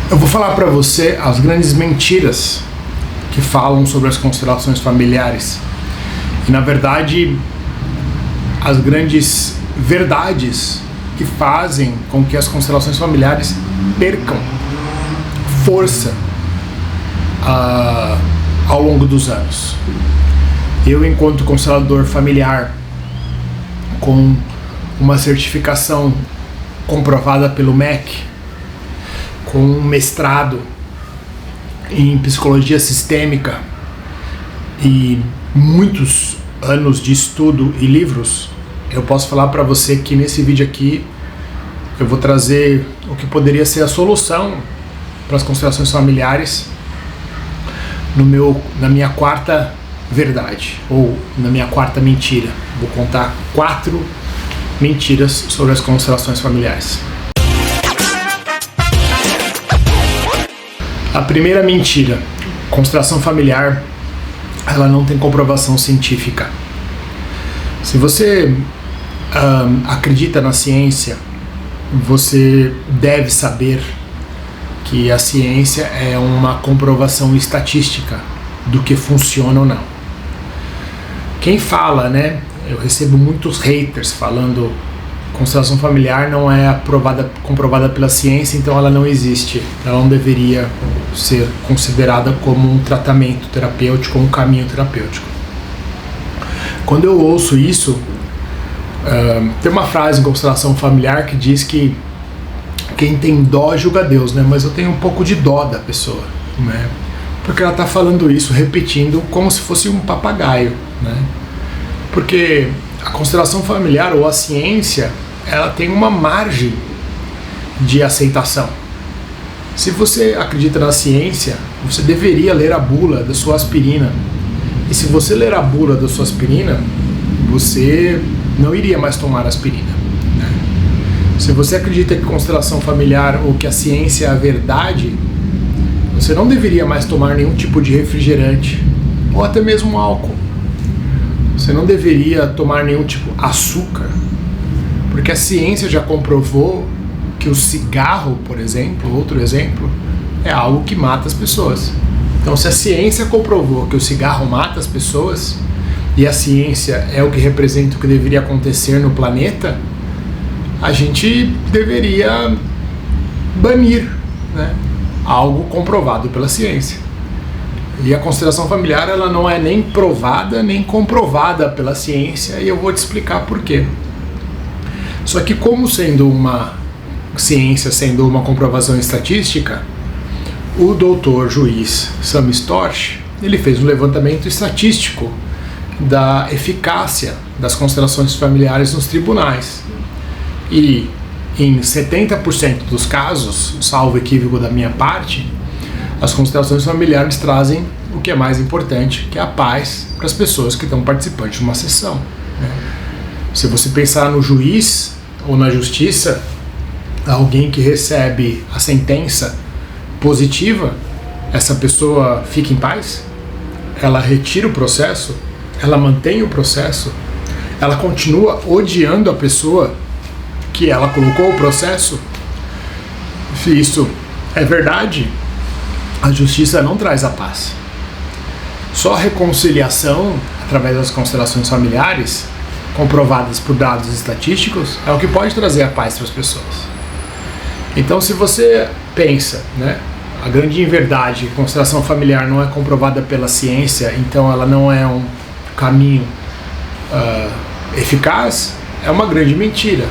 Eu vou falar para você as grandes mentiras que falam sobre as constelações familiares e, na verdade, as grandes verdades que fazem com que as constelações familiares percam força ao longo dos anos. Eu, enquanto constelador familiar com uma certificação comprovada pelo MEC, com um mestrado em psicologia sistêmica e muitos anos de estudo e livros, eu posso falar para você que nesse vídeo aqui eu vou trazer o que poderia ser a solução para as constelações familiares na minha quarta verdade, ou na minha quarta mentira. Vou contar 4 mentiras sobre as constelações familiares. A primeira mentira: constelação familiar, ela não tem comprovação científica. Se você acredita na ciência, você deve saber que a ciência é uma comprovação estatística do que funciona ou não. Quem fala, né? Eu recebo muitos haters falando constelação familiar não é comprovada pela ciência, então ela não existe. Ela não deveria ser considerada como um tratamento terapêutico ou um caminho terapêutico. Quando eu ouço isso, tem uma frase em constelação familiar que diz que quem tem dó julga Deus, né? Mas eu tenho um pouco de dó da pessoa, né? Porque ela está falando isso, repetindo como se fosse um papagaio, né? Porque a constelação familiar ou a ciência, ela tem uma margem de aceitação. Se você acredita na ciência, você deveria ler a bula da sua aspirina. E se você ler a bula da sua aspirina, você não iria mais tomar aspirina, né? Se você acredita que constelação familiar ou que a ciência é a verdade, você não deveria mais tomar nenhum tipo de refrigerante ou até mesmo álcool. Você não deveria tomar nenhum tipo de açúcar, porque a ciência já comprovou que o cigarro, por exemplo, outro exemplo, é algo que mata as pessoas. Então, se a ciência comprovou que o cigarro mata as pessoas, e a ciência é o que representa o que deveria acontecer no planeta, a gente deveria banir, né, algo comprovado pela ciência. E a constelação familiar, ela não é nem provada nem comprovada pela ciência, e eu vou te explicar por quê. Só que, como sendo uma ciência, sendo uma comprovação estatística, o doutor juiz Sam Storch, ele fez um levantamento estatístico da eficácia das constelações familiares nos tribunais. E em 70% dos casos, salvo equívoco da minha parte, as constelações familiares trazem o que é mais importante, que é a paz para as pessoas que estão participando de uma sessão, né? Se você pensar no juiz ou na justiça, alguém que recebe a sentença positiva, essa pessoa fica em paz? Ela retira o processo? Ela mantém o processo? Ela continua odiando a pessoa que ela colocou o processo? Se isso é verdade, a justiça não traz a paz. Só a reconciliação, através das constelações familiares, comprovadas por dados estatísticos, é o que pode trazer a paz para as pessoas. Então, se você pensa, né, a grande inverdade, a constelação familiar não é comprovada pela ciência, então ela não é um caminho eficaz, é uma grande mentira.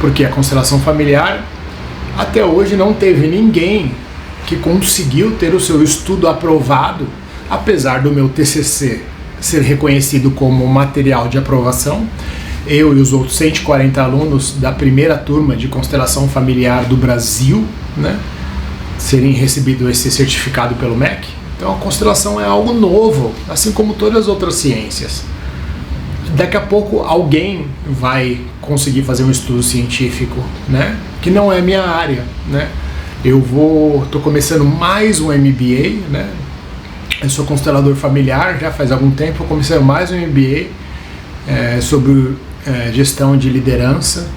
Porque a constelação familiar, até hoje, não teve ninguém que conseguiu ter o seu estudo aprovado, apesar do meu TCC ser reconhecido como material de aprovação. Eu e os outros 140 alunos da primeira turma de constelação familiar do Brasil, né, serem recebido esse certificado pelo MEC. Então a constelação é algo novo, assim como todas as outras ciências. Daqui a pouco alguém vai conseguir fazer um estudo científico, né, que não é minha área, né? Tô começando mais um MBA, né? Eu sou constelador familiar já faz algum tempo. Eu comecei mais um MBA sobre gestão de liderança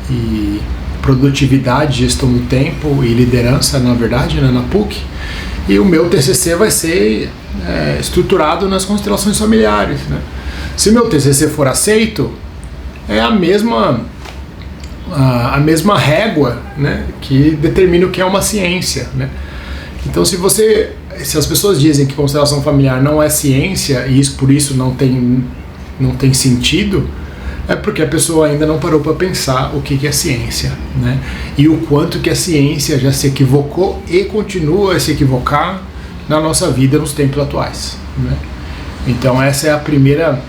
e produtividade, gestão do tempo e liderança, na verdade, né, na PUC. E o meu TCC vai ser estruturado nas constelações familiares, né? Se meu TCC for aceito, é a mesma régua, né, que determina o que é uma ciência, né? Então, se as pessoas dizem que constelação familiar não é ciência e por isso não tem sentido, é porque a pessoa ainda não parou para pensar o que é ciência, né? E o quanto que a ciência já se equivocou e continua a se equivocar na nossa vida nos tempos atuais, né? Então essa é a primeira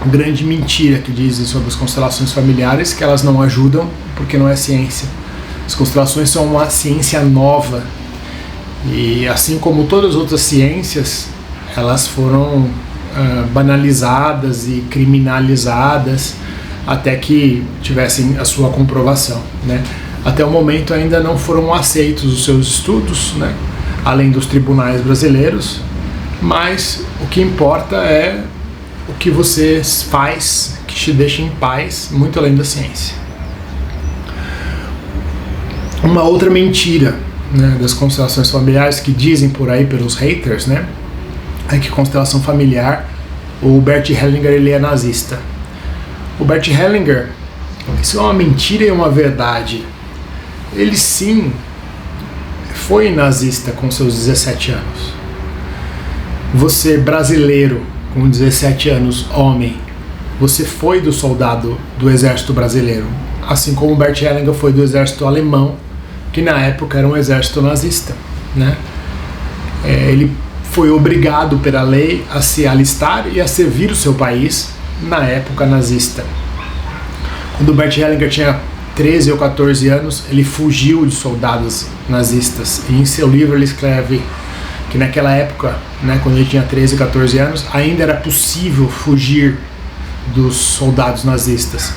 grande mentira que dizem sobre as constelações familiares, que elas não ajudam porque não é ciência. As constelações são uma ciência nova e, assim como todas as outras ciências, elas foram banalizadas e criminalizadas até que tivessem a sua comprovação, né? Até o momento ainda não foram aceitos os seus estudos, né, além dos tribunais brasileiros, mas o que importa é o que você faz que te deixa em paz, muito além da ciência. Uma outra mentira, né, das constelações familiares que dizem por aí pelos haters, né, é que constelação familiar, o Bert Hellinger, ele é nazista. O Bert Hellinger, isso é uma mentira e uma verdade. Ele sim foi nazista com seus 17 anos. Você, brasileiro, com 17 anos, homem, você foi do soldado do exército brasileiro, assim como o Bert Hellinger foi do exército alemão, que na época era um exército nazista, né? Ele foi obrigado pela lei a se alistar e a servir o seu país na época nazista. Quando o Bert Hellinger tinha 13 ou 14 anos, ele fugiu de soldados nazistas, e em seu livro ele escreve que naquela época, né, quando ele tinha 13 e 14 anos, ainda era possível fugir dos soldados nazistas.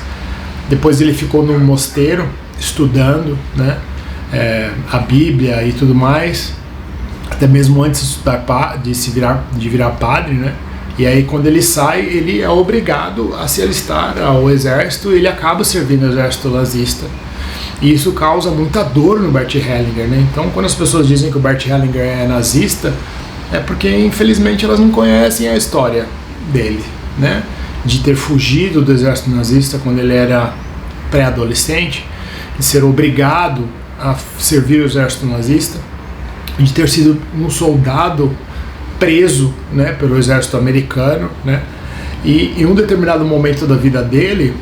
Depois ele ficou num mosteiro estudando, né, a Bíblia e tudo mais, até mesmo antes de virar padre, né? E aí quando ele sai, ele é obrigado a se alistar ao exército e ele acaba servindo o exército nazista. E isso causa muita dor no Bert Hellinger, né? Então, quando as pessoas dizem que o Bert Hellinger é nazista, é porque infelizmente elas não conhecem a história dele, né? De ter fugido do exército nazista quando ele era pré-adolescente, de ser obrigado a servir o exército nazista, de ter sido um soldado preso, né, pelo exército americano, né? E em um determinado momento da vida dele,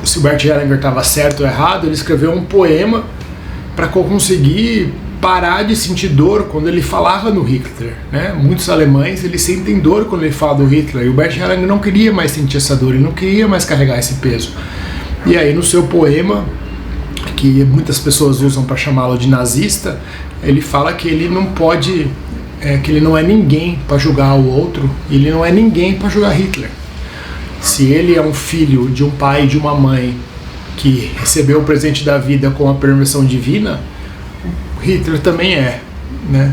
se o Bert Hellinger estava certo ou errado, ele escreveu um poema para conseguir parar de sentir dor quando ele falava no Hitler, né? Muitos alemães, eles sentem dor quando ele fala do Hitler, e o Bert Hellinger não queria mais sentir essa dor, ele não queria mais carregar esse peso. E aí no seu poema, que muitas pessoas usam para chamá-lo de nazista, ele fala que ele não pode, que ele não é ninguém para julgar o outro, ele não é ninguém para julgar Hitler. Se ele é um filho de um pai e de uma mãe que recebeu o presente da vida com a permissão divina, Hitler também é, né?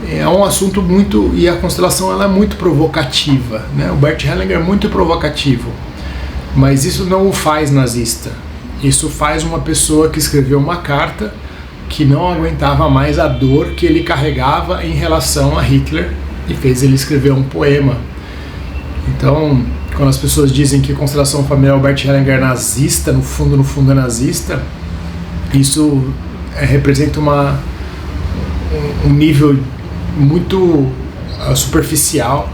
É um assunto muito, e a constelação ela é muito provocativa, né? O Bert Hellinger é muito provocativo, mas isso não o faz nazista. Isso faz uma pessoa que escreveu uma carta que não aguentava mais a dor que ele carregava em relação a Hitler e fez ele escrever um poema. Então, quando as pessoas dizem que constelação familiar o Bert Hellinger é nazista, no fundo é nazista, isso representa um nível muito superficial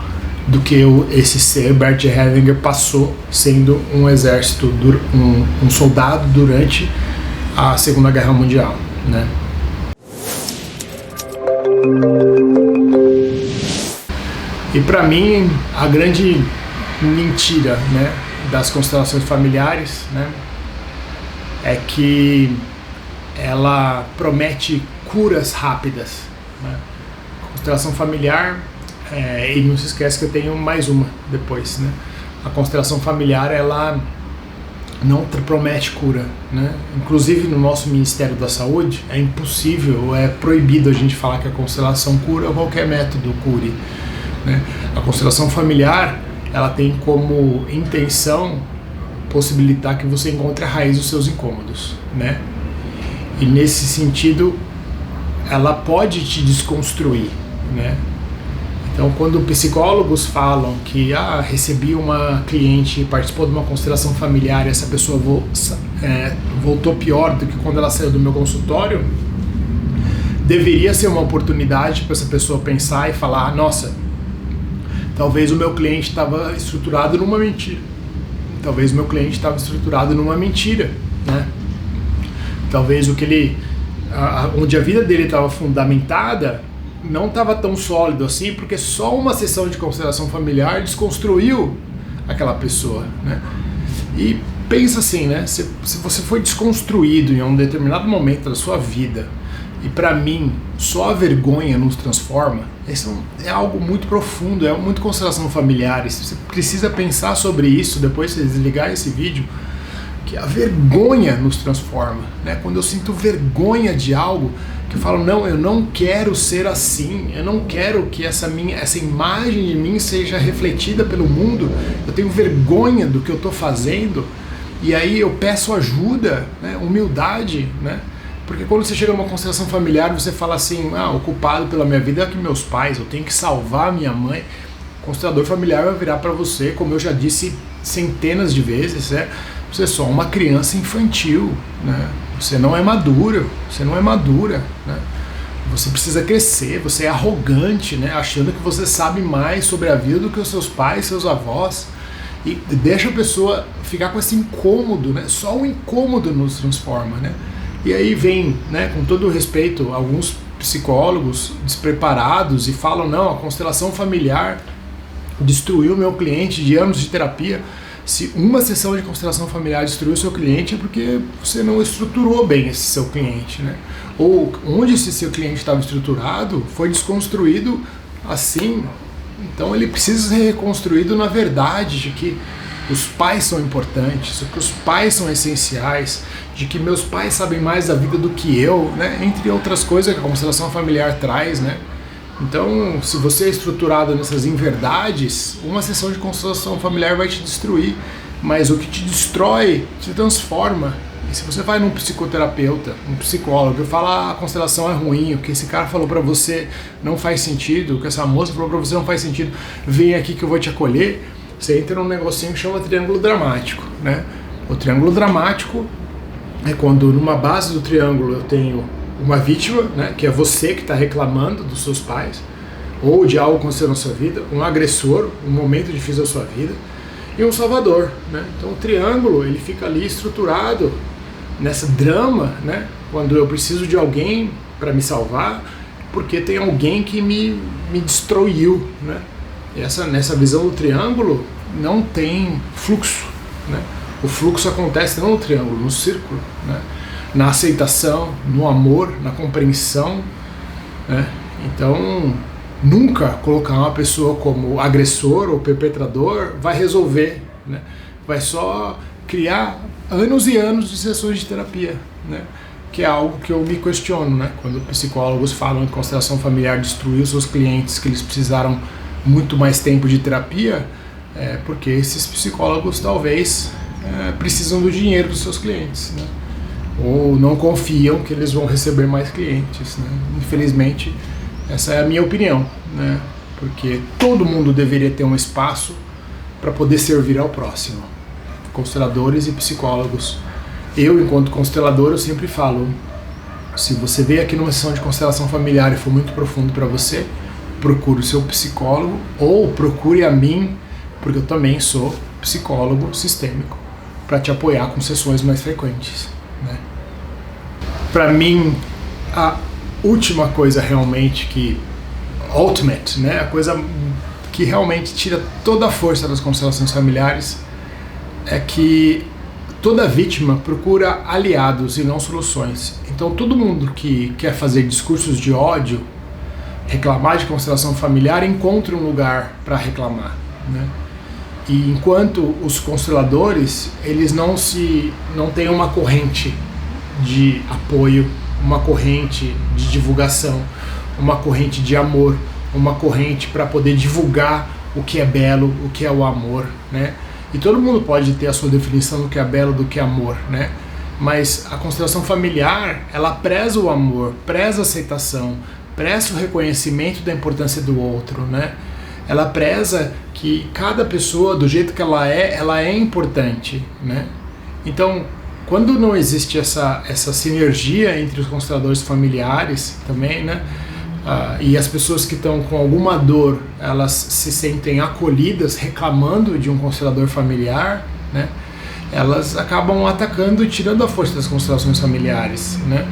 do que esse ser Bert Hellinger passou sendo um exército, um soldado durante a Segunda Guerra Mundial, né? E para mim a grande mentira, né, das constelações familiares, né, é que ela promete curas rápidas, né? Constelação familiar, e não se esquece que eu tenho mais uma depois, né? A constelação familiar ela não promete cura, né? Inclusive no nosso Ministério da Saúde é impossível, é proibido a gente falar que a constelação cura ou qualquer método cure, né? A constelação familiar ela tem como intenção possibilitar que você encontre a raiz dos seus incômodos, né? E nesse sentido, ela pode te desconstruir, né? Então, quando psicólogos falam que recebi uma cliente, participou de uma constelação familiar e essa pessoa voltou pior do que quando ela saiu do meu consultório, deveria ser uma oportunidade para essa pessoa pensar e falar: nossa, talvez o meu cliente estava estruturado numa mentira. Talvez o meu cliente estava estruturado numa mentira, né? Talvez onde a vida dele estava fundamentada não estava tão sólido assim, porque só uma sessão de constelação familiar desconstruiu aquela pessoa, né? E pensa assim, né? Se você foi desconstruído em um determinado momento da sua vida, e para mim só a vergonha nos transforma, isso é algo muito profundo, é muito constelação familiar. Você precisa pensar sobre isso depois de desligar esse vídeo, que a vergonha nos transforma, né? Quando eu sinto vergonha de algo, que eu falo: não, eu não quero ser assim, eu não quero que essa imagem de mim seja refletida pelo mundo, eu tenho vergonha do que eu estou fazendo, e aí eu peço ajuda, né? Humildade, né? Porque quando você chega numa constelação familiar, você fala assim: o culpado pela minha vida é que meus pais, eu tenho que salvar a minha mãe. O constelador familiar vai virar para você, como eu já disse centenas de vezes, você é só uma criança infantil, né? Você não é maduro, você não é madura, né? Você precisa crescer, você é arrogante, né? Achando que você sabe mais sobre a vida do que os seus pais, seus avós. E deixa a pessoa ficar com esse incômodo, né? Só o incômodo nos transforma, né? E aí vem, né, com todo o respeito, alguns psicólogos despreparados e falam: não, a constelação familiar destruiu meu cliente de anos de terapia. Se uma sessão de constelação familiar destruiu o seu cliente, é porque você não estruturou bem esse seu cliente, né? Ou onde esse seu cliente estava estruturado foi desconstruído assim. Então ele precisa ser reconstruído na verdade de que os pais são importantes, de que os pais são essenciais, de que meus pais sabem mais da vida do que eu, né? Entre outras coisas que a constelação familiar traz, né? Então, se você é estruturado nessas inverdades, uma sessão de constelação familiar vai te destruir, mas o que te destrói te transforma. E se você vai num psicoterapeuta, um psicólogo, e fala: a constelação é ruim, o que esse cara falou pra você não faz sentido, o que essa moça falou pra você não faz sentido, vem aqui que eu vou te acolher, você entra num negocinho que chama triângulo dramático, né? O triângulo dramático é quando numa base do triângulo eu tenho uma vítima, né, que é você que está reclamando dos seus pais ou de algo que aconteceu na sua vida, um agressor, um momento difícil da sua vida, e um salvador, né? Então o triângulo ele fica ali estruturado nessa drama, né, quando eu preciso de alguém para me salvar, porque tem alguém que me destruiu, né? E nessa visão do triângulo não tem fluxo, né? O fluxo acontece não no triângulo, no círculo, né? Na aceitação, no amor, na compreensão, né? Então, nunca colocar uma pessoa como agressor ou perpetrador vai resolver, né? Vai só criar anos e anos de sessões de terapia, né? Que é algo que eu me questiono, né? Quando psicólogos falam que constelação familiar destruiu seus clientes, que eles precisaram muito mais tempo de terapia, porque esses psicólogos talvez precisam do dinheiro dos seus clientes, né? Ou não confiam que eles vão receber mais clientes, né? Infelizmente, essa é a minha opinião, né? Porque todo mundo deveria ter um espaço para poder servir ao próximo. Consteladores e psicólogos. Eu, enquanto constelador, eu sempre falo: se você veio aqui numa sessão de constelação familiar e for muito profundo para você, procure o seu psicólogo ou procure a mim, porque eu também sou psicólogo sistêmico, para te apoiar com sessões mais frequentes, né? Para mim, a última coisa realmente ultimate, né, a coisa que realmente tira toda a força das constelações familiares é que toda vítima procura aliados e não soluções. Então todo mundo que quer fazer discursos de ódio, reclamar de constelação familiar, encontra um lugar para reclamar, né? E enquanto os consteladores, eles não têm uma corrente de apoio, uma corrente de divulgação, uma corrente de amor, uma corrente para poder divulgar o que é belo, o que é o amor, né? E todo mundo pode ter a sua definição do que é belo, do que é amor, né? Mas a constelação familiar, ela preza o amor, preza a aceitação, preza o reconhecimento da importância do outro, né? Ela preza que cada pessoa, do jeito que ela é importante, né? Então, quando não existe essa sinergia entre os consteladores familiares também, né? E as pessoas que estão com alguma dor, elas se sentem acolhidas reclamando de um constelador familiar, né? Elas acabam atacando e tirando a força das constelações familiares, né?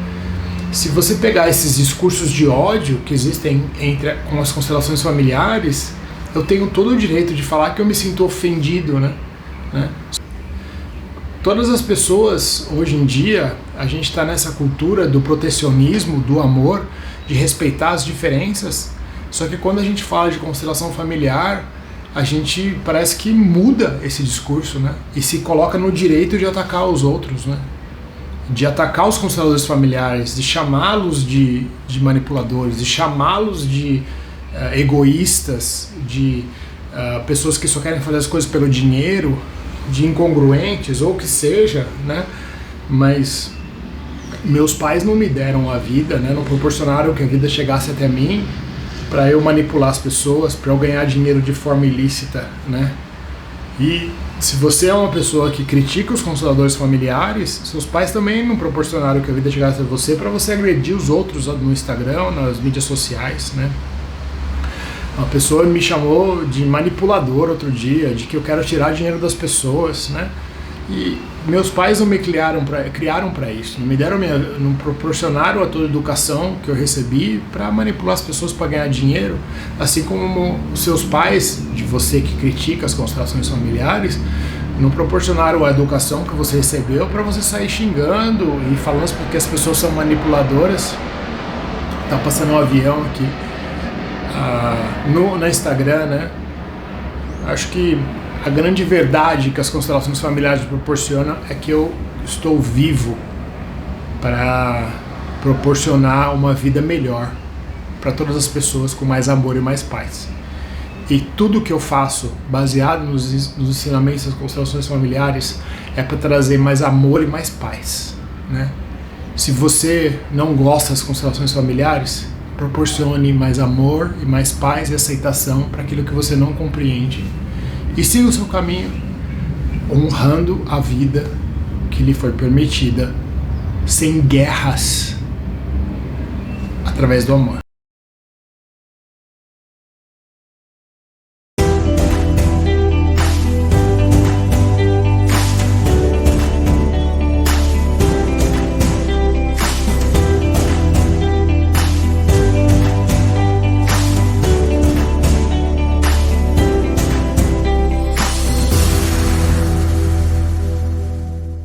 Se você pegar esses discursos de ódio que existem com as constelações familiares, eu tenho todo o direito de falar que eu me sinto ofendido, né? Todas as pessoas, hoje em dia, a gente está nessa cultura do protecionismo, do amor, de respeitar as diferenças, só que quando a gente fala de constelação familiar, a gente parece que muda esse discurso, né? E se coloca no direito de atacar os outros, né? De atacar os consteladores familiares, de chamá-los de manipuladores, de chamá-los de egoístas, de pessoas que só querem fazer as coisas pelo dinheiro, de incongruentes, ou o que seja, né? Mas meus pais não me deram a vida, né? Não proporcionaram que a vida chegasse até mim para eu manipular as pessoas, para eu ganhar dinheiro de forma ilícita, né? E se você é uma pessoa que critica os consteladores familiares, seus pais também não proporcionaram que a vida chegasse a você para você agredir os outros no Instagram, nas mídias sociais, né? Uma pessoa me chamou de manipulador outro dia, de que eu quero tirar dinheiro das pessoas, né? E meus pais não me criaram para isso, não proporcionaram a toda a educação que eu recebi para manipular as pessoas para ganhar dinheiro, assim como os seus pais, de você que critica as constelações familiares, não proporcionaram a educação que você recebeu para você sair xingando e falando porque as pessoas são manipuladoras. Tá passando um avião aqui no Instagram, né? Acho que a grande verdade que as constelações familiares proporcionam é que eu estou vivo para proporcionar uma vida melhor para todas as pessoas com mais amor e mais paz. E tudo que eu faço, baseado nos ensinamentos das constelações familiares, é para trazer mais amor e mais paz, né? Se você não gosta das constelações familiares, proporcione mais amor e mais paz e aceitação para aquilo que você não compreende. E siga o seu caminho, honrando a vida que lhe foi permitida, sem guerras, através do amor.